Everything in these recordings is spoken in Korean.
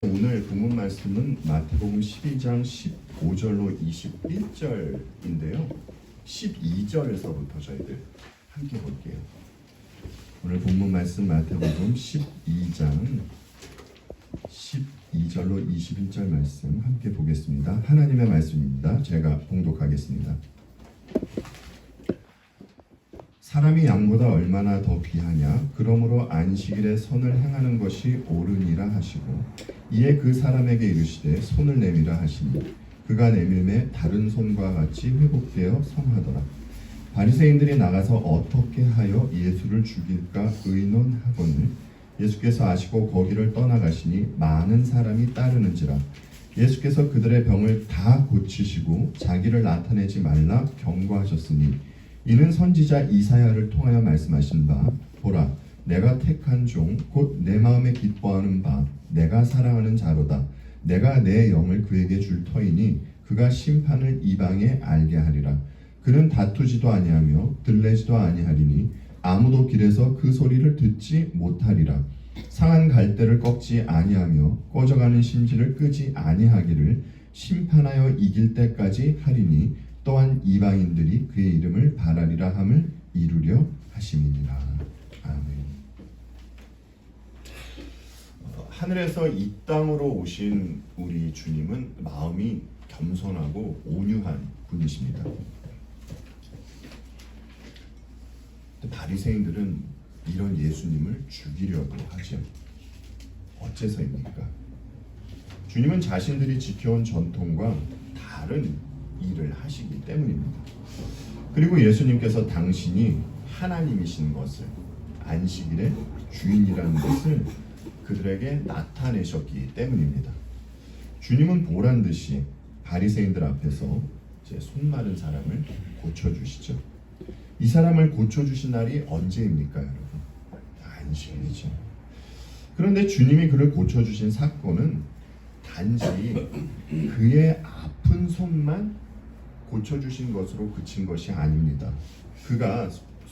오늘 본문 말씀은 마태복음 12장 15절로 21절인데요. 12절에서부터 저희들 함께 볼게요. 오늘 본문 말씀 마태복음 12장 12절로 21절 말씀 함께 보겠습니다. 하나님의 말씀입니다. 제가 봉독하겠습니다. 사람이 양보다 얼마나 더 귀하냐? 그러므로 안식일에 선을 행하는 것이 옳으니라 하시고, 이에 그 사람에게 이르시되 손을 내밀라 하시니 그가 내밀매 다른 손과 같이 회복되어 성하더라. 바리새인들이 나가서 어떻게 하여 예수를 죽일까 의논하거늘 예수께서 아시고 거기를 떠나가시니 많은 사람이 따르는지라. 예수께서 그들의 병을 다 고치시고 자기를 나타내지 말라 경고하셨으니, 이는 선지자 이사야를 통하여 말씀하신 바, 보라, 내가 택한 종 곧 내 마음에 기뻐하는 바 내가 사랑하는 자로다. 내가 내 영을 그에게 줄 터이니 그가 심판을 이방에 알게 하리라. 그는 다투지도 아니하며 들레지도 아니하리니 아무도 길에서 그 소리를 듣지 못하리라. 상한 갈대를 꺾지 아니하며 꺼져가는 심지를 끄지 아니하기를 심판하여 이길 때까지 하리니, 또한 이방인들이 그의 이름을 바라리라 함을 이루려 하심이니라. 아멘. 하늘에서 이 땅으로 오신 우리 주님은 마음이 겸손하고 온유한 분이십니다. 바리새인들은 이런 예수님을 죽이려고 하죠. 어째서입니까? 주님은 자신들이 지켜온 전통과 다른 일을 하시기 때문입니다. 그리고 예수님께서 당신이 하나님이신 것을, 안식일의 주인이라는 것을 그들에게 나타내셨기 때문입니다. 주님은 보란 듯이 바리새인들 앞에서 제 손 마른 사람을 고쳐주시죠. 이 사람을 고쳐주신 날이 언제입니까, 여러분? 안식일이죠. 그런데 주님이 그를 고쳐주신 사건은 단지 그의 아픈 손만 고쳐주신 것으로 그친 것이 아닙니다. 그가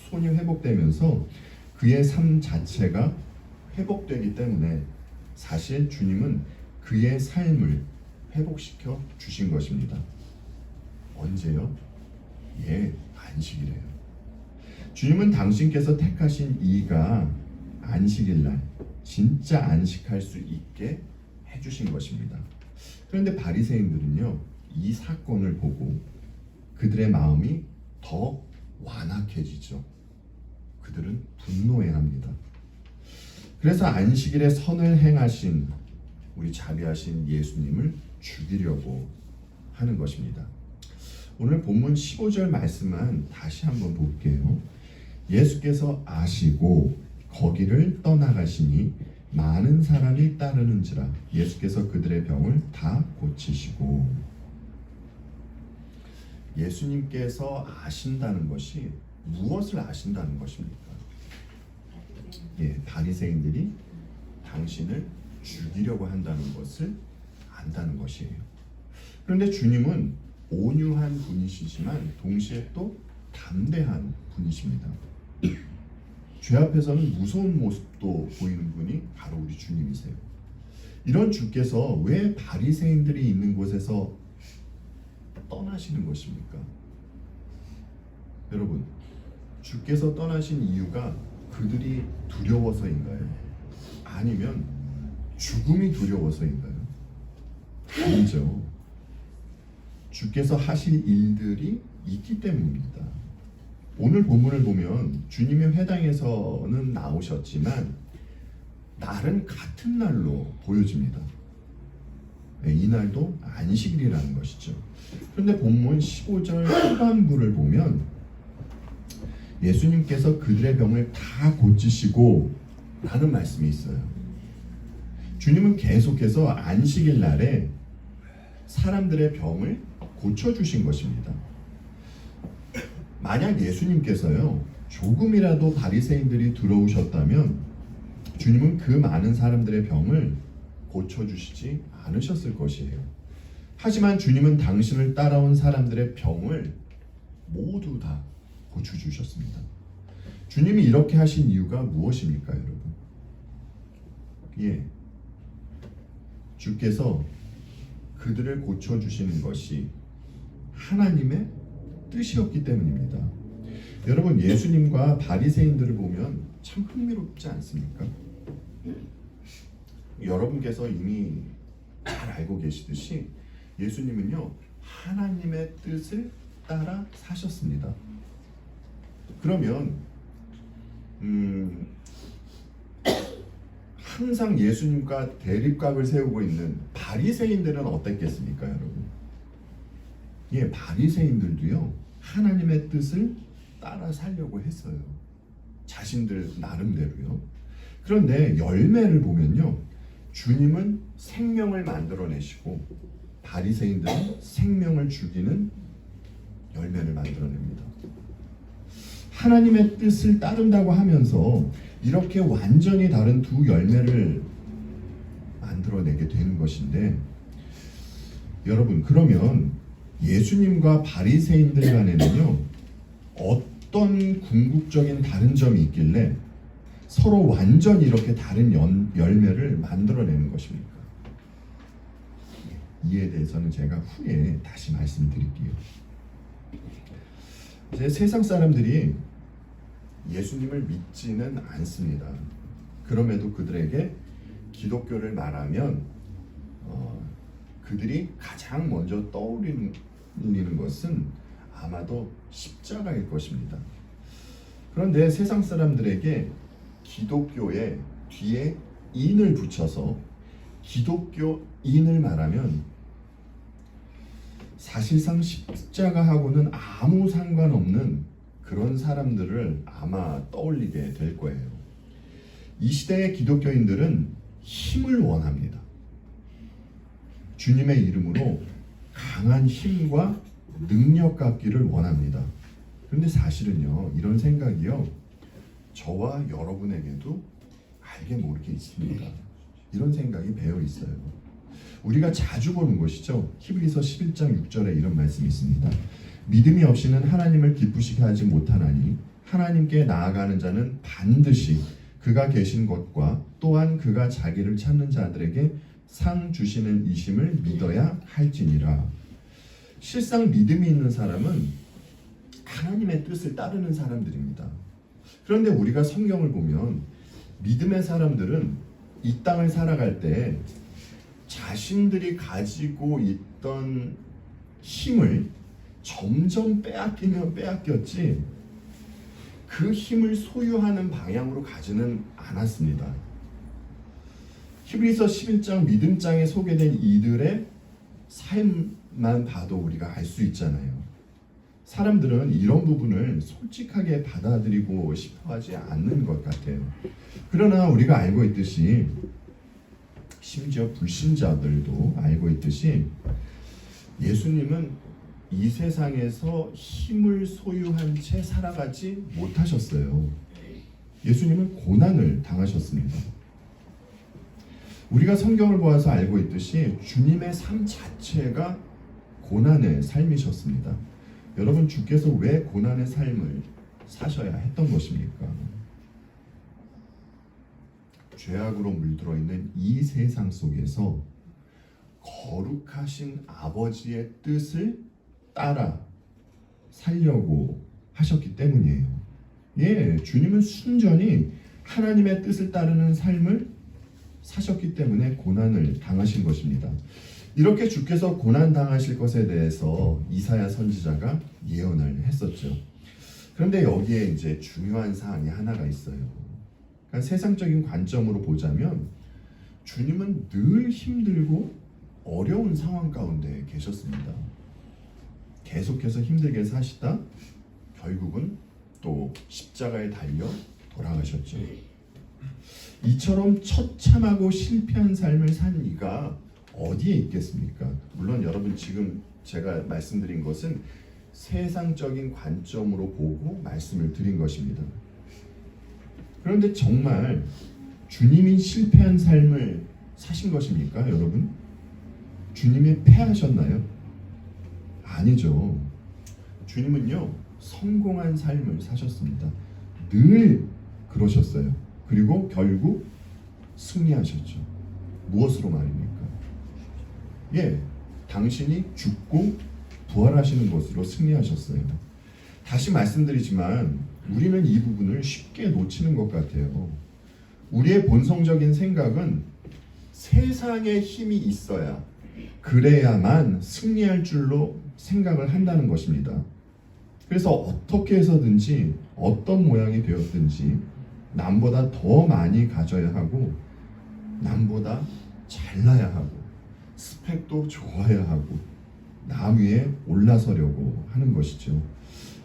손이 회복되면서 그의 삶 자체가 회복되기 때문에 사실 주님은 그의 삶을 회복시켜 주신 것입니다. 언제요? 안식일에요. 주님은 당신께서 택하신 이가 안식일날 진짜 안식할 수 있게 해주신 것입니다. 그런데 바리새인들은요, 이 사건을 보고 그들의 마음이 더 완악해지죠. 그들은 분노해야 합니다. 그래서 안식일에 선을 행하신 우리 자비하신 예수님을 죽이려고 하는 것입니다. 오늘 본문 15절 말씀만 다시 한번 볼게요. 예수께서 아시고 거기를 떠나가시니 많은 사람이 따르는지라. 예수께서 그들의 병을 다 고치시고. 예수님께서 아신다는 것이 무엇을 아신다는 것입니까? 바리새인들이 당신을 죽이려고 한다는 것을 안다는 것이에요. 그런데 주님은 온유한 분이시지만 동시에 또 담대한 분이십니다. 죄 앞에서는 무서운 모습도 보이는 분이 바로 우리 주님이세요. 이런 주께서 왜 바리새인들이 있는 곳에서 떠나시는 것입니까? 여러분, 주께서 떠나신 이유가 그들이 두려워서인가요? 아니면 죽음이 두려워서인가요? 아니죠. 주께서 하실 일들이 있기 때문입니다. 오늘 본문을 보면 주님의 회당에서는 나오셨지만 날은 같은 날로 보여집니다. 이 날도 안식일이라는 것이죠. 그런데 본문 15절 후반부를 보면 예수님께서 그들의 병을 다 고치시고 라는 말씀이 있어요. 주님은 계속해서 안식일 날에 사람들의 병을 고쳐주신 것입니다. 만약 예수님께서요, 조금이라도 바리새인들이 들어오셨다면 주님은 그 많은 사람들의 병을 고쳐주시지 않으셨을 것이에요. 하지만 주님은 당신을 따라온 사람들의 병을 모두 다 고쳐주셨습니다. 주님이 이렇게 하신 이유가 무엇입니까, 여러분? 주께서 그들을 고쳐주시는 것이 하나님의 뜻이었기 때문입니다. 여러분, 예수님과 바리새인들을 보면 참 흥미롭지 않습니까? 여러분께서 이미 잘 알고 계시듯이 예수님은요, 하나님의 뜻을 따라 사셨습니다. 그러면 항상 예수님과 대립각을 세우고 있는 바리새인들은 어땠겠습니까, 여러분? 예, 바리새인들도요, 하나님의 뜻을 따라 살려고 했어요. 자신들 나름대로요. 그런데 열매를 보면요, 주님은 생명을 만들어내시고 바리새인들은 생명을 죽이는 열매를 만들어냅니다. 하나님의 뜻을 따른다고 하면서 이렇게 완전히 다른 두 열매를 만들어내게 되는 것인데, 여러분, 그러면 예수님과 바리새인들 간에는요, 어떤 궁극적인 다른 점이 있길래 서로 완전히 이렇게 다른 열매를 만들어내는 것입니까? 이에 대해서는 제가 후에 다시 말씀드릴게요. 이제 세상 사람들이 예수님을 믿지는 않습니다. 그럼에도 그들에게 기독교를 말하면 그들이 가장 먼저 떠올리는 것은 아마도 십자가일 것입니다. 그런데 세상 사람들에게 기독교의 뒤에 인을 붙여서 기독교인을 말하면 사실상 십자가하고는 아무 상관없는 그런 사람들을 아마 떠올리게 될 거예요. 이 시대의 기독교인들은 힘을 원합니다. 주님의 이름으로 강한 힘과 능력 갖기를 원합니다. 그런데 사실은요, 이런 생각이요, 저와 여러분에게도 알게 모르게 있습니다. 이런 생각이 배어 있어요. 우리가 자주 보는 것이죠. 히브리서 11장 6절에 이런 말씀이 있습니다. 믿음이 없이는 하나님을 기쁘시게 하지 못하나니 하나님께 나아가는 자는 반드시 그가 계신 것과 또한 그가 자기를 찾는 자들에게 상 주시는 이심을 믿어야 할지니라. 실상 믿음이 있는 사람은 하나님의 뜻을 따르는 사람들입니다. 그런데 우리가 성경을 보면 믿음의 사람들은 이 땅을 살아갈 때 자신들이 가지고 있던 힘을 점점 빼앗기면 빼앗겼지 그 힘을 소유하는 방향으로 가지는 않았습니다. 히브리서 11장 믿음장에 소개된 이들의 삶만 봐도 우리가 알 수 있잖아요. 사람들은 이런 부분을 솔직하게 받아들이고 싶어하지 않는 것 같아요. 그러나 우리가 알고 있듯이, 심지어 불신자들도 알고 있듯이, 예수님은 이 세상에서 힘을 소유한 채 살아가지 못하셨어요. 예수님은 고난을 당하셨습니다. 우리가 성경을 보아서 알고 있듯이 주님의 삶 자체가 고난의 삶이셨습니다. 여러분, 주께서 왜 고난의 삶을 사셔야 했던 것입니까? 죄악으로 물들어 있는 이 세상 속에서 거룩하신 아버지의 뜻을 따라 살려고 하셨기 때문이에요. 예, 주님은 순전히 하나님의 뜻을 따르는 삶을 사셨기 때문에 고난을 당하신 것입니다. 이렇게 주께서 고난 당하실 것에 대해서 이사야 선지자가 예언을 했었죠. 그런데 여기에 이제 중요한 사항이 하나가 있어요. 그러니까 세상적인 관점으로 보자면 주님은 늘 힘들고 어려운 상황 가운데 계셨습니다. 계속해서 힘들게 사시다 결국은 또 십자가에 달려 돌아가셨죠. 이처럼 처참하고 실패한 삶을 산 이가 어디에 있겠습니까? 물론 여러분, 지금 제가 말씀드린 것은 세상적인 관점으로 보고 말씀을 드린 것입니다. 그런데 정말 주님이 실패한 삶을 사신 것입니까, 여러분? 주님이 패하셨나요? 아니죠. 주님은요, 성공한 삶을 사셨습니다. 늘 그러셨어요. 그리고 결국 승리하셨죠. 무엇으로 말입니까? 당신이 죽고 부활하시는 것으로 승리하셨어요. 다시 말씀드리지만 우리는 이 부분을 쉽게 놓치는 것 같아요. 우리의 본성적인 생각은 세상에 힘이 있어야, 그래야만 승리할 줄로 생각을 한다는 것입니다. 그래서 어떻게 해서든지 어떤 모양이 되었든지 남보다 더 많이 가져야 하고, 남보다 잘나야 하고, 스펙도 좋아야 하고, 남 위에 올라서려고 하는 것이죠.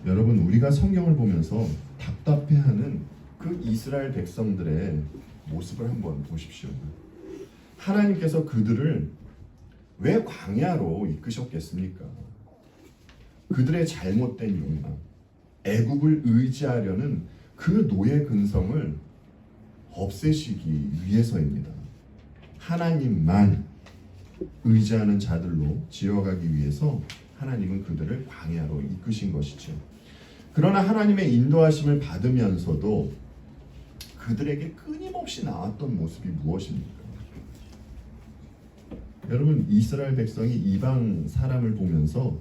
여러분, 우리가 성경을 보면서 답답해하는 그 이스라엘 백성들의 모습을 한번 보십시오. 하나님께서 그들을 왜 광야로 이끄셨겠습니까? 그들의 잘못된 욕망, 애굽을 의지하려는 그 노예 근성을 없애시기 위해서입니다. 하나님만 의지하는 자들로 지어가기 위해서 하나님은 그들을 광야로 이끄신 것이죠. 그러나 하나님의 인도하심을 받으면서도 그들에게 끊임없이 나왔던 모습이 무엇입니까? 여러분, 이스라엘 백성이 이방 사람을 보면서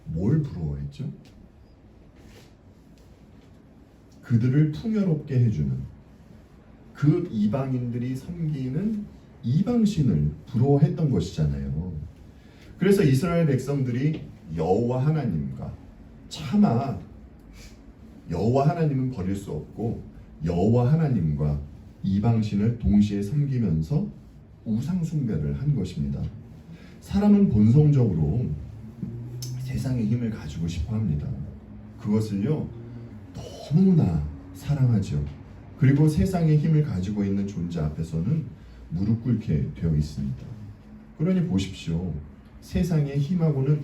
뭘 부러워했죠? 그들을 풍요롭게 해주는, 그 이방인들이 섬기는 이방신을 부러워했던 것이잖아요. 그래서 이스라엘 백성들이 여호와 하나님과, 차마 여호와 하나님은 버릴 수 없고 여호와 하나님과 이방신을 동시에 섬기면서 우상 숭배를 한 것입니다. 사람은 본성적으로 세상의 힘을 가지고 싶어 합니다. 그것을요, 너무나 사랑하죠. 그리고 세상의 힘을 가지고 있는 존재 앞에서는 무릎 꿇게 되어 있습니다. 그러니 보십시오. 세상의 힘하고는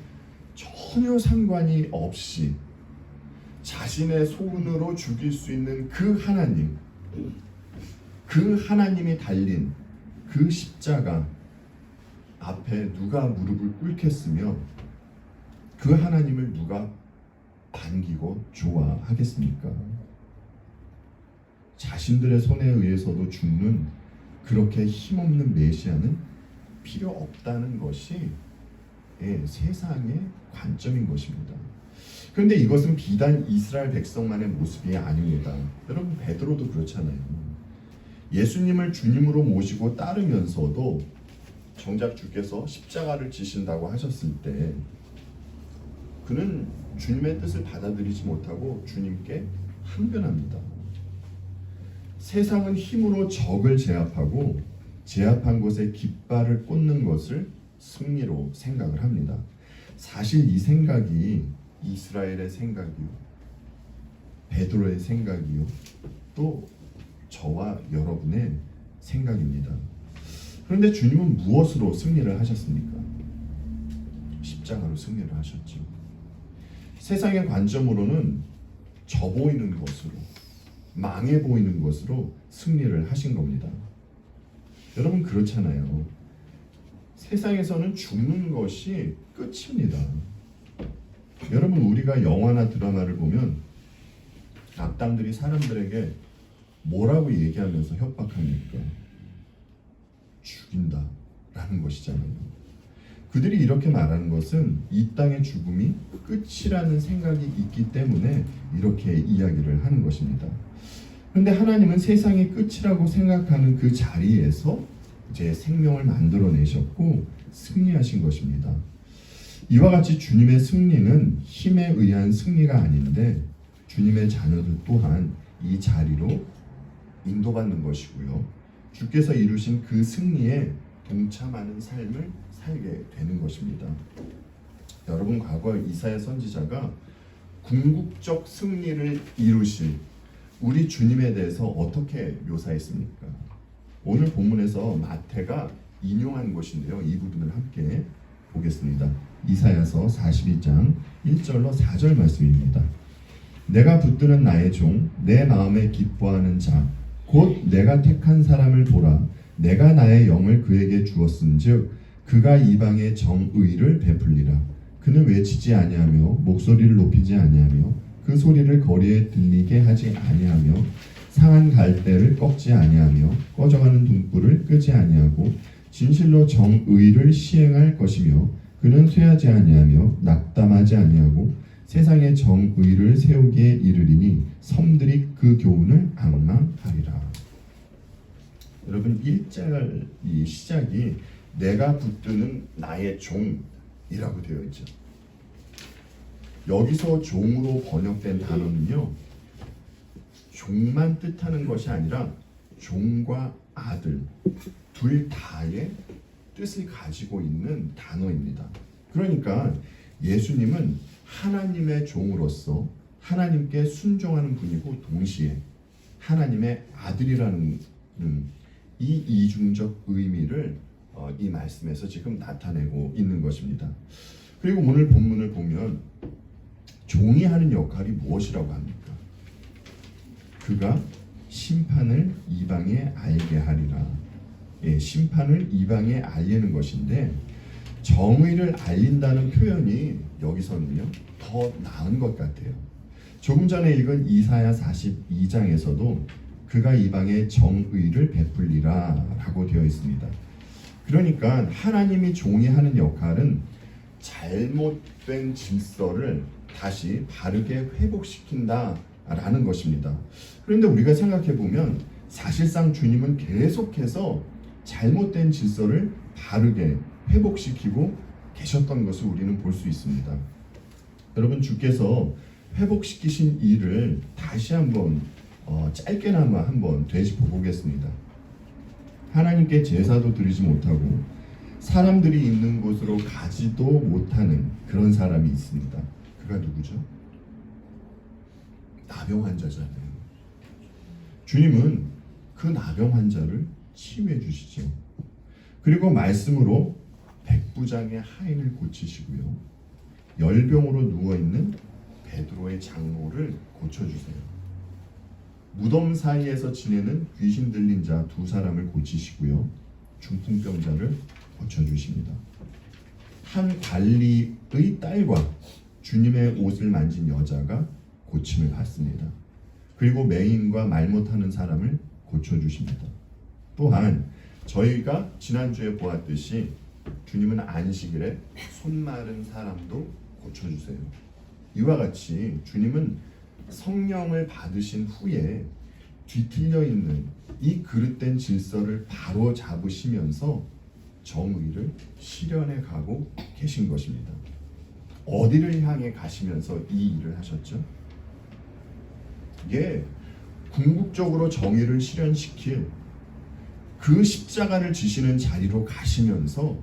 전혀 상관이 없이 자신의 손으로 죽일 수 있는 그 하나님, 그 하나님이 달린 그 십자가 앞에 누가 무릎을 꿇겠으며 그 하나님을 누가 반기고 좋아하겠습니까? 자신들의 손에 의해서도 죽는 그렇게 힘없는 메시아는 필요 없다는 것이 세상의 관점인 것입니다. 그런데 이것은 비단 이스라엘 백성만의 모습이 아닙니다. 여러분, 베드로도 그렇잖아요. 예수님을 주님으로 모시고 따르면서도 정작 주께서 십자가를 지신다고 하셨을 때 그는 주님의 뜻을 받아들이지 못하고 주님께 항변합니다. 세상은 힘으로 적을 제압하고 제압한 곳에 깃발을 꽂는 것을 승리로 생각을 합니다. 사실 이 생각이 이스라엘의 생각이요, 베드로의 생각이요, 또 저와 여러분의 생각입니다. 그런데 주님은 무엇으로 승리를 하셨습니까? 십자가로 승리를 하셨죠. 세상의 관점으로는 져 보이는 것으로, 망해 보이는 것으로 승리를 하신 겁니다. 여러분, 그렇잖아요. 세상에서는 죽는 것이 끝입니다. 여러분, 우리가 영화나 드라마를 보면 악당들이 사람들에게 뭐라고 얘기하면서 협박합니까? 죽인다 라는 것이잖아요. 그들이 이렇게 말하는 것은 이 땅의 죽음이 끝이라는 생각이 있기 때문에 이렇게 이야기를 하는 것입니다. 그런데 하나님은 세상의 끝이라고 생각하는 그 자리에서 이제 생명을 만들어내셨고 승리하신 것입니다. 이와 같이 주님의 승리는 힘에 의한 승리가 아닌데 주님의 자녀들 또한 이 자리로 인도받는 것이고요. 주께서 이루신 그 승리에 동참하는 삶을 살게 되는 것입니다. 여러분, 과거 이사야 선지자가 궁극적 승리를 이루실 우리 주님에 대해서 어떻게 묘사했습니까? 오늘 본문에서 마태가 인용한 것인데요. 이 부분을 함께 보겠습니다. 이사야서 42장 1절로 4절 말씀입니다. 내가 붙드는 나의 종, 내 마음에 기뻐하는 자, 곧 내가 택한 사람을 보라. 내가 나의 영을 그에게 주었은즉 그가 이방의 정의를 베풀리라. 그는 외치지 아니하며 목소리를 높이지 아니하며 그 소리를 거리에 들리게 하지 아니하며 상한 갈대를 꺾지 아니하며 꺼져가는 등불을 끄지 아니하고 진실로 정의를 시행할 것이며 그는 쇠하지 아니하며 낙담하지 아니하고 세상에 정의를 세우기에 이르리니 섬들이 그 교훈을 앙망하리라. 여러분 1절 이 시작이 내가 붙드는 나의 종이라고 되어 있죠. 여기서 종으로 번역된 단어는요, 종만 뜻하는 것이 아니라 종과 아들 둘 다의 뜻을 가지고 있는 단어입니다. 그러니까 예수님은 하나님의 종으로서 하나님께 순종하는 분이고 동시에 하나님의 아들이라는 이 이중적 의미를 이 말씀에서 지금 나타내고 있는 것입니다. 그리고 오늘 본문을 보면 종이 하는 역할이 무엇이라고 합니까? 그가 심판을 이방에 알게 하리라. 예, 심판을 이방에 알리는 것인데 정의를 알린다는 표현이 여기서는요 더 나은 것 같아요. 조금 전에 읽은 이사야 42장에서도 그가 이방에 정의를 베풀리라 라고 되어 있습니다. 그러니까 하나님이 종이 하는 역할은 잘못된 질서를 다시 바르게 회복시킨다 라는 것입니다. 그런데 우리가 생각해 보면 사실상 주님은 계속해서 잘못된 질서를 바르게 회복시키고 계셨던 것을 우리는 볼 수 있습니다. 여러분, 주께서 회복시키신 일을 다시 한번 짧게나마 한번 되짚어 보겠습니다. 하나님께 제사도 드리지 못하고 사람들이 있는 곳으로 가지도 못하는 그런 사람이 있습니다. 그가 누구죠? 나병 환자잖아요. 주님은 그 나병 환자를 치유해 주시죠. 그리고 말씀으로 백부장의 하인을 고치시고요. 열병으로 누워있는 베드로의 장로를 고쳐주세요. 무덤 사이에서 지내는 귀신 들린 자 두 사람을 고치시고요. 중풍병자를 고쳐주십니다. 한 관리의 딸과 주님의 옷을 만진 여자가 고침을 받습니다. 그리고 맹인과 말 못하는 사람을 고쳐주십니다. 또한 저희가 지난주에 보았듯이 주님은 안식일에 손 마른 사람도 고쳐주세요. 이와 같이 주님은 성령을 받으신 후에 뒤틀려 있는 이 그릇된 질서를 바로 잡으시면서 정의를 실현해 가고 계신 것입니다. 어디를 향해 가시면서 이 일을 하셨죠? 이게 궁극적으로 정의를 실현시킬 그 십자가를 지시는 자리로 가시면서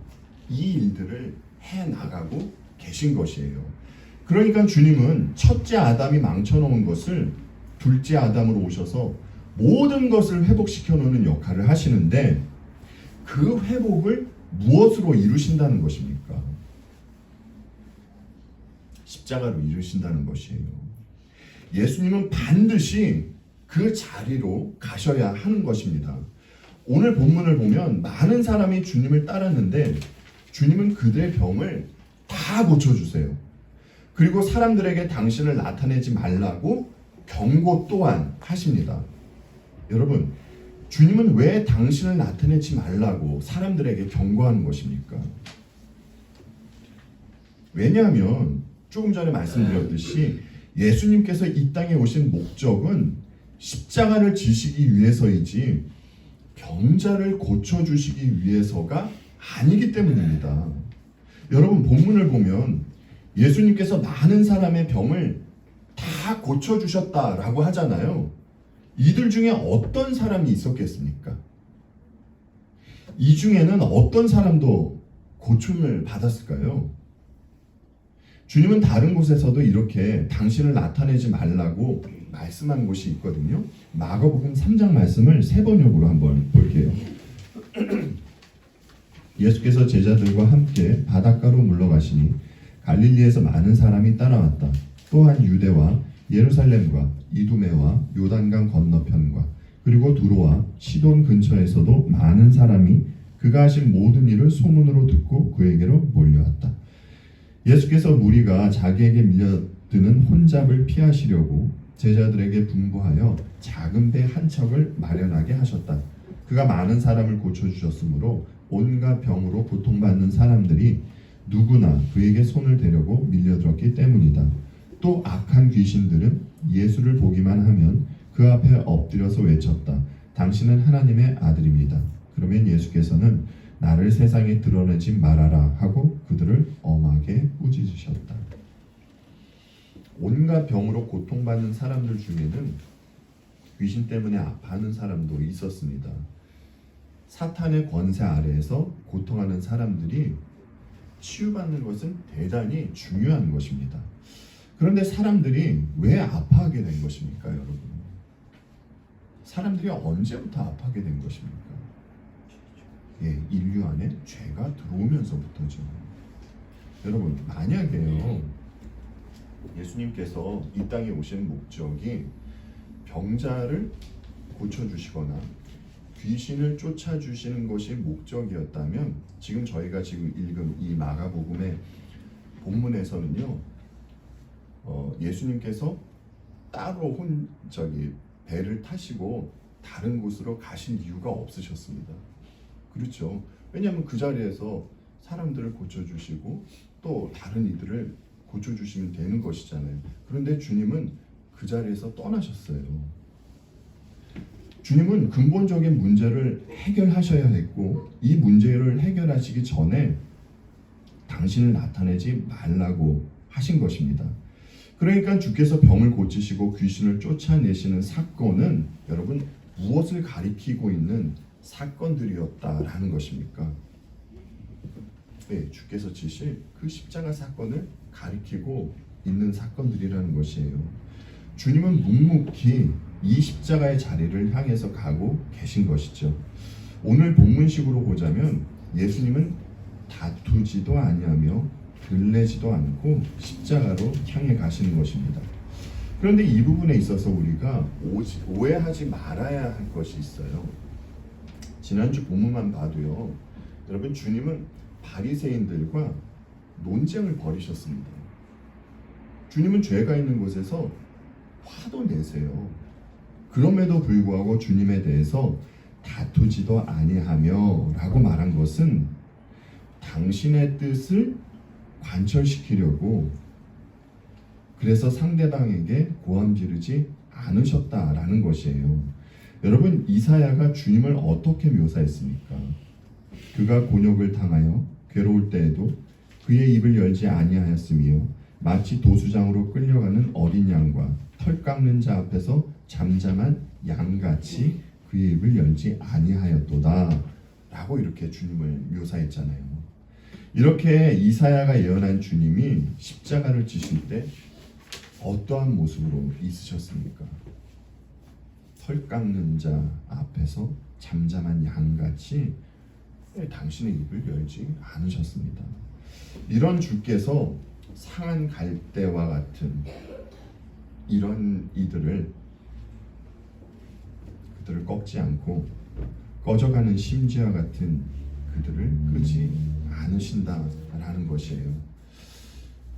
이 일들을 해 나가고 계신 것이에요. 그러니까 주님은 첫째 아담이 망쳐놓은 것을 둘째 아담으로 오셔서 모든 것을 회복시켜 놓는 역할을 하시는데 그 회복을 무엇으로 이루신다는 것입니까? 십자가로 이루신다는 것이에요. 예수님은 반드시 그 자리로 가셔야 하는 것입니다. 오늘 본문을 보면 많은 사람이 주님을 따랐는데 주님은 그들의 병을 다 고쳐주세요. 그리고 사람들에게 당신을 나타내지 말라고 경고 또한 하십니다. 여러분, 주님은 왜 당신을 나타내지 말라고 사람들에게 경고하는 것입니까? 왜냐하면 조금 전에 말씀드렸듯이 예수님께서 이 땅에 오신 목적은 십자가를 지시기 위해서이지 병자를 고쳐주시기 위해서가 아니기 때문입니다. 여러분, 본문을 보면 예수님께서 많은 사람의 병을 다 고쳐주셨다라고 하잖아요. 이들 중에 어떤 사람이 있었겠습니까? 이 중에는 어떤 사람도 고침을 받았을까요? 주님은 다른 곳에서도 이렇게 당신을 나타내지 말라고 말씀한 곳이 있거든요. 마가복음 3장 말씀을 세 번역으로 한번 볼게요. 예수께서 제자들과 함께 바닷가로 물러가시니 갈릴리에서 많은 사람이 따라왔다. 또한 유대와 예루살렘과 이두메와 요단강 건너편과 그리고 두로와 시돈 근처에서도 많은 사람이 그가 하신 모든 일을 소문으로 듣고 그에게로 몰려왔다. 예수께서 무리가 자기에게 밀려드는 혼잡을 피하시려고 제자들에게 분부하여 작은 배 한 척을 마련하게 하셨다. 그가 많은 사람을 고쳐주셨으므로 온갖 병으로 고통받는 사람들이 누구나 그에게 손을 대려고 밀려들었기 때문이다. 또 악한 귀신들은 예수를 보기만 하면 그 앞에 엎드려서 외쳤다. 당신은 하나님의 아들입니다. 그러면 예수께서는 나를 세상에 드러내지 말아라 하고 그들을 엄하게 꾸짖으셨다. 온갖 병으로 고통받는 사람들 중에는 귀신 때문에 아파하는 사람도 있었습니다. 사탄의 권세 아래에서 고통하는 사람들이 치유받는 것은 대단히 중요한 것입니다. 그런데 사람들이 왜 아파하게 된 것입니까, 여러분? 사람들이 언제부터 아파하게 된 것입니까? 예, 인류 안에 죄가 들어오면서부터죠. 여러분, 만약에요, 예수님께서 이 땅에 오신 목적이 병자를 고쳐주시거나 귀신을 쫓아주시는 것이 목적이었다면 지금 저희가 지금 읽은 이 마가복음의 본문에서는요, 예수님께서 따로 배를 타시고 다른 곳으로 가신 이유가 없으셨습니다. 그렇죠. 왜냐하면 그 자리에서 사람들을 고쳐주시고 또 다른 이들을 고쳐주시면 되는 것이잖아요. 그런데 주님은 그 자리에서 떠나셨어요. 주님은 근본적인 문제를 해결하셔야 했고 이 문제를 해결하시기 전에 당신을 나타내지 말라고 하신 것입니다. 그러니까 주께서 병을 고치시고 귀신을 쫓아내시는 사건은 여러분 무엇을 가리키고 있는 사건들이었다라는 것입니까? 네, 주께서 지실 그 십자가 사건을 가리키고 있는 사건들이라는 것이에요. 주님은 묵묵히 이 십자가의 자리를 향해서 가고 계신 것이죠. 오늘 본문식으로 보자면 예수님은 다투지도 아니하며 들레지도 않고 십자가로 향해 가시는 것입니다. 그런데 이 부분에 있어서 우리가 오해하지 말아야 할 것이 있어요. 지난주 본문만 봐도요, 여러분 주님은 바리새인들과 논쟁을 벌이셨습니다. 주님은 죄가 있는 곳에서 화도 내세요. 그럼에도 불구하고 주님에 대해서 다투지도 아니하며 라고 말한 것은 당신의 뜻을 관철시키려고 그래서 상대방에게 고함 지르지 않으셨다라는 것이에요. 여러분, 이사야가 주님을 어떻게 묘사했습니까? 그가 곤욕을 당하여 괴로울 때에도 그의 입을 열지 아니하였으며 마치 도수장으로 끌려가는 어린 양과 털 깎는 자 앞에서 잠잠한 양같이 그의 입을 열지 아니하였도다 라고 이렇게 주님을 묘사했잖아요. 이렇게 이사야가 예언한 주님이 십자가를 지실 때 어떠한 모습으로 있으셨습니까? 털 깎는 자 앞에서 잠잠한 양같이 당신의 입을 열지 않으셨습니다. 이런 주께서 상한 갈대와 같은 이런 그들을 꺾지 않고 꺼져가는 심지와 같은 그들을 끄지 않으신다라는 것이에요.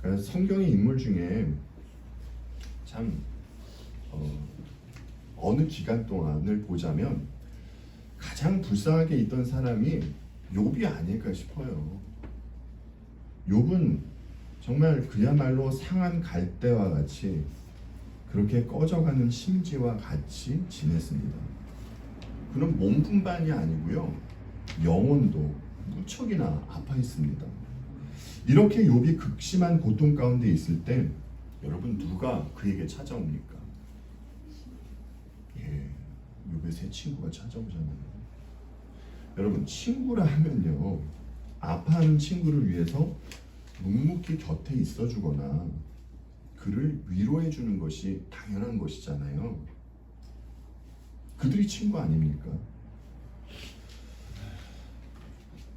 그러니까 성경의 인물 중에 참 어느 기간 동안을 보자면 가장 불쌍하게 있던 사람이 욥이 아닐까 싶어요. 욥은 정말 그야말로 상한 갈대와 같이 그렇게 꺼져가는 심지와 같이 지냈습니다. 그는 몸뿐만이 아니고요, 영혼도 무척이나 아파했습니다. 이렇게 욥이 극심한 고통 가운데 있을 때 여러분 누가 그에게 찾아옵니까? 예, 욥의 새 친구가 찾아오잖아요. 여러분, 친구라 하면요, 아파하는 친구를 위해서 묵묵히 곁에 있어주거나 그를 위로해 주는 것이 당연한 것이잖아요. 그들이 친구 아닙니까?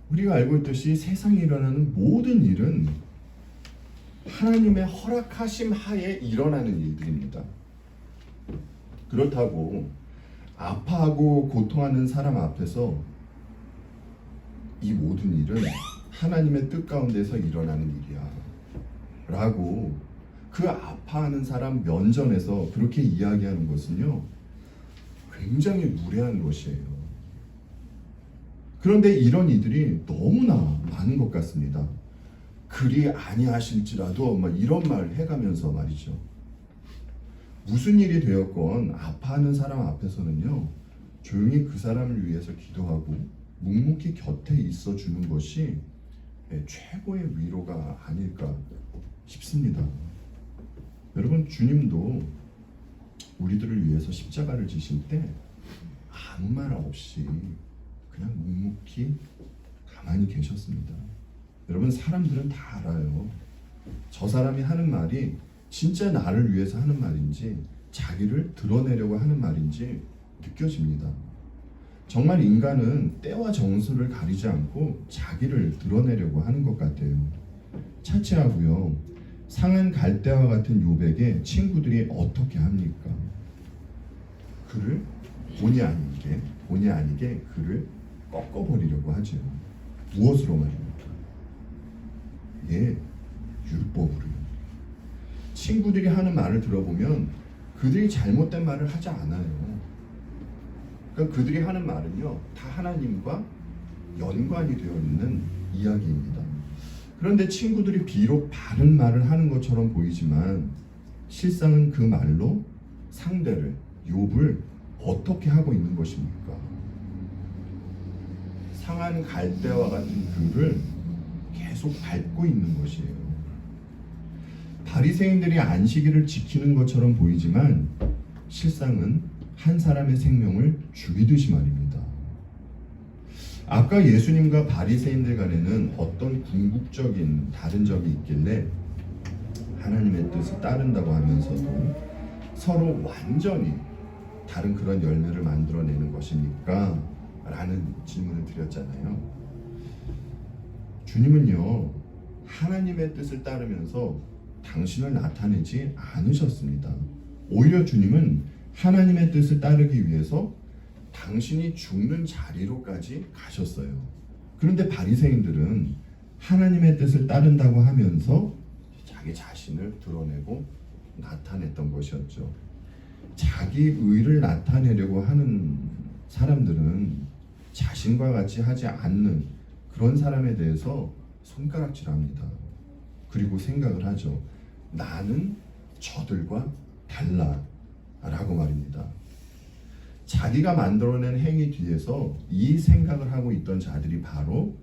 우리가 알고 있듯이 세상에 일어나는 모든 일은 하나님의 허락하심 하에 일어나는 일들입니다. 그렇다고 아파하고 고통하는 사람 앞에서 이 모든 일은 하나님의 뜻 가운데서 일어나는 일이야 라고 그 아파하는 사람 면전에서 그렇게 이야기하는 것은요, 굉장히 무례한 것이에요. 그런데 이런 이들이 너무나 많은 것 같습니다. 그리 아니하실지라도 막 이런 말 해가면서 말이죠. 무슨 일이 되었건 아파하는 사람 앞에서는요, 조용히 그 사람을 위해서 기도하고 묵묵히 곁에 있어 주는 것이 최고의 위로가 아닐까 싶습니다. 여러분, 주님도 우리들을 위해서 십자가를 지실 때 아무 말 없이 그냥 묵묵히 가만히 계셨습니다. 여러분, 사람들은 다 알아요. 저 사람이 하는 말이 진짜 나를 위해서 하는 말인지 자기를 드러내려고 하는 말인지 느껴집니다. 정말 인간은 때와 정수를 가리지 않고 자기를 드러내려고 하는 것 같아요. 차치하고요, 상한 갈대와 같은 욥에게 친구들이 어떻게 합니까? 그를 본의 아니게 그를 꺾어버리려고 하죠. 무엇으로 말입니까? 예, 율법으로요. 친구들이 하는 말을 들어보면 그들이 잘못된 말을 하지 않아요. 그러니까 그들이 하는 말은요, 다 하나님과 연관이 되어 있는 이야기입니다. 그런데 친구들이 비록 바른 말을 하는 것처럼 보이지만 실상은 그 말로 상대를, 욥을 어떻게 하고 있는 것입니까? 상한 갈대와 같은 그를 계속 밟고 있는 것이에요. 바리새인들이 안식일을 지키는 것처럼 보이지만 실상은 한 사람의 생명을 죽이듯이 말입니다. 아까 예수님과 바리새인들 간에는 어떤 궁극적인 다른 점이 있길래 하나님의 뜻을 따른다고 하면서도 서로 완전히 다른 그런 열매를 만들어내는 것입니까? 라는 질문을 드렸잖아요. 주님은요, 하나님의 뜻을 따르면서 당신을 나타내지 않으셨습니다. 오히려 주님은 하나님의 뜻을 따르기 위해서 당신이 죽는 자리로까지 가셨어요. 그런데 바리새인들은 하나님의 뜻을 따른다고 하면서 자기 자신을 드러내고 나타냈던 것이었죠. 자기 의를 나타내려고 하는 사람들은 자신과 같이 하지 않는 그런 사람에 대해서 손가락질합니다. 그리고 생각을 하죠. 나는 저들과 달라 라고 말입니다. 자기가 만들어낸 행위 뒤에서 이 생각을 하고 있던 자들이 바로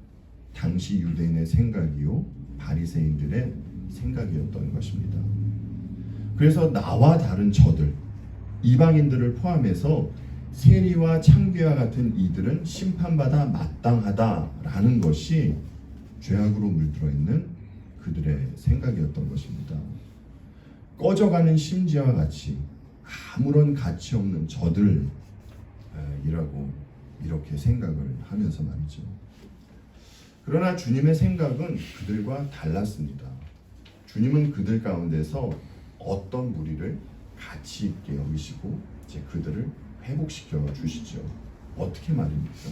당시 유대인의 생각이요, 바리새인들의 생각이었던 것입니다. 그래서 나와 다른 저들, 이방인들을 포함해서 세리와 창귀와 같은 이들은 심판받아 마땅하다라는 것이 죄악으로 물들어 있는 그들의 생각이었던 것입니다. 꺼져가는 심지와 같이 아무런 가치 없는 저들이라고 이렇게 생각을 하면서 말이죠. 그러나 주님의 생각은 그들과 달랐습니다. 주님은 그들 가운데서 어떤 무리를 가치 있게 여기시고 이제 그들을 회복시켜 주시죠. 어떻게 말입니까?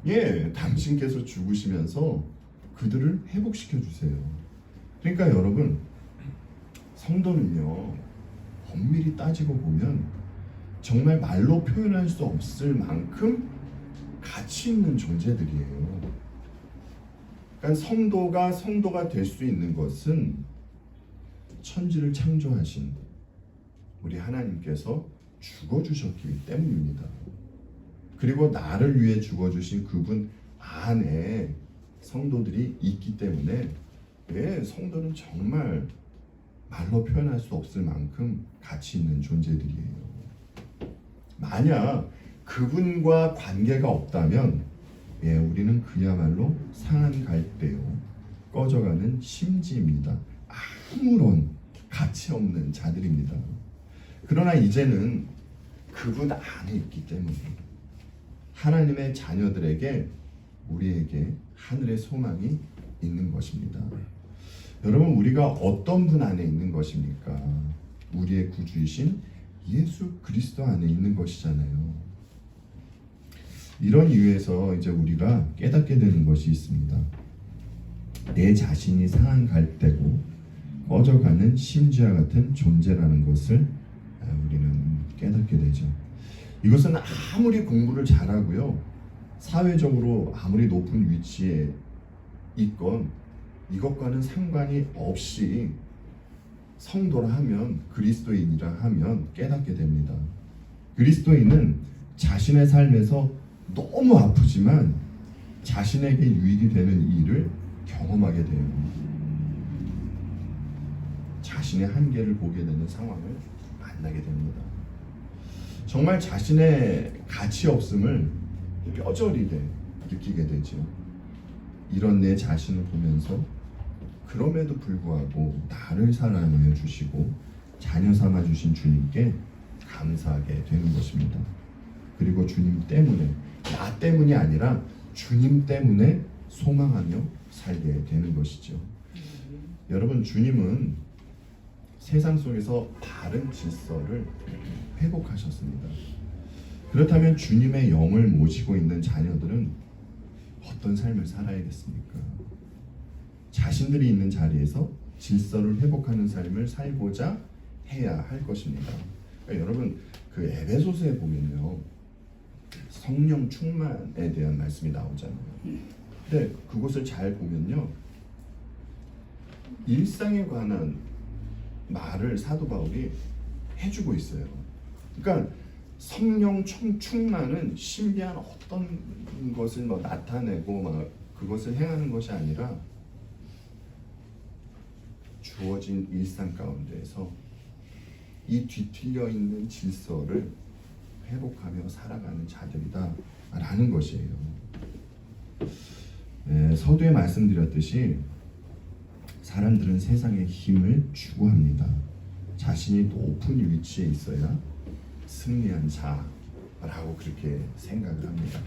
예, 당신께서 죽으시면서 그들을 회복시켜 주세요. 그러니까 여러분, 성도는요, 엄밀히 따지고 보면 정말 말로 표현할 수 없을 만큼 가치 있는 존재들이에요. 그러니까 성도가 될 수 있는 것은 천지를 창조하신 우리 하나님께서 죽어주셨기 때문입니다. 그리고 나를 위해 죽어주신 그분 안에 성도들이 있기 때문에 성도는 정말 말로 표현할 수 없을 만큼 가치 있는 존재들이에요. 만약 그분과 관계가 없다면 우리는 그야말로 상한 갈대요, 꺼져가는 심지입니다. 아무런 가치 없는 자들입니다. 그러나 이제는 그분 안에 있기 때문에 하나님의 자녀들에게, 우리에게 하늘의 소망이 있는 것입니다. 여러분, 우리가 어떤 분 안에 있는 것입니까? 우리의 구주이신 예수 그리스도 안에 있는 것이잖아요. 이런 이유에서 이제 우리가 깨닫게 되는 것이 있습니다. 내 자신이 상한 갈대고 꺼져가는 심지와 같은 존재라는 것을 우리는 깨닫게 되죠. 이것은 아무리 공부를 잘하고요, 사회적으로 아무리 높은 위치에 있건 이것과는 상관이 없이 성도라 하면, 그리스도인이라 하면 깨닫게 됩니다. 그리스도인은 자신의 삶에서 너무 아프지만 자신에게 유익이 되는 일을 경험하게 돼요. 자신의 한계를 보게 되는 상황을 만나게 됩니다. 정말 자신의 가치 없음을 뼈저리게 느끼게 되죠. 이런 내 자신을 보면서 그럼에도 불구하고 나를 사랑하여 주시고 자녀 삼아 주신 주님께 감사하게 되는 것입니다. 그리고 주님 때문에, 나 때문이 아니라 주님 때문에 소망하며 살게 되는 것이죠. 여러분, 주님은 세상 속에서 바른 질서를 회복하셨습니다. 그렇다면 주님의 영을 모시고 있는 자녀들은 어떤 삶을 살아야겠습니까? 자신들이 있는 자리에서 질서를 회복하는 삶을 살고자 해야 할 것입니다. 그러니까 여러분, 그 에베소서에 보면요, 성령 충만에 대한 말씀이 나오잖아요. 근데 그것을 잘 보면요, 일상에 관한 말을 사도 바울이 해주고 있어요. 그러니까 성령 충만은 신비한 어떤 것을 나타내고 그것을 행하는 것이 아니라 주어진 일상 가운데에서 이 뒤틀려 있는 질서를 회복하며 살아가는 자들이다 라는 것이에요. 서두에 말씀드렸듯이 사람들은 세상의 힘을 추구합니다. 자신이 높은 위치에 있어야 승리한 자라고 그렇게 생각을 합니다.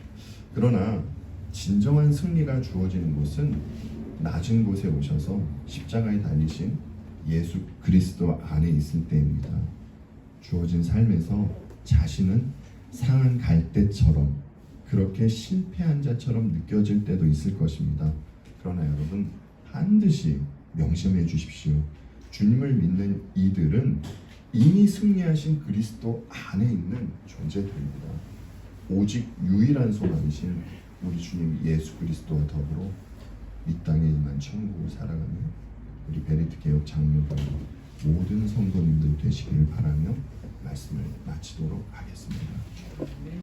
그러나 진정한 승리가 주어지는 곳은 낮은 곳에 오셔서 십자가에 달리신 예수 그리스도 안에 있을 때입니다. 주어진 삶에서 자신은 상한 갈대처럼, 그렇게 실패한 자처럼 느껴질 때도 있을 것입니다. 그러나 여러분, 반드시 명심해 주십시오. 주님을 믿는 이들은 이미 승리하신 그리스도 안에 있는 존재들입니다. 오직 유일한 소망이신 우리 주님 예수 그리스도와 더불어 이 땅에 임한 천국을 살아가며 우리 베리트 개혁 장로들 모든 성도님들 되시기를 바라며 말씀을 마치도록 하겠습니다.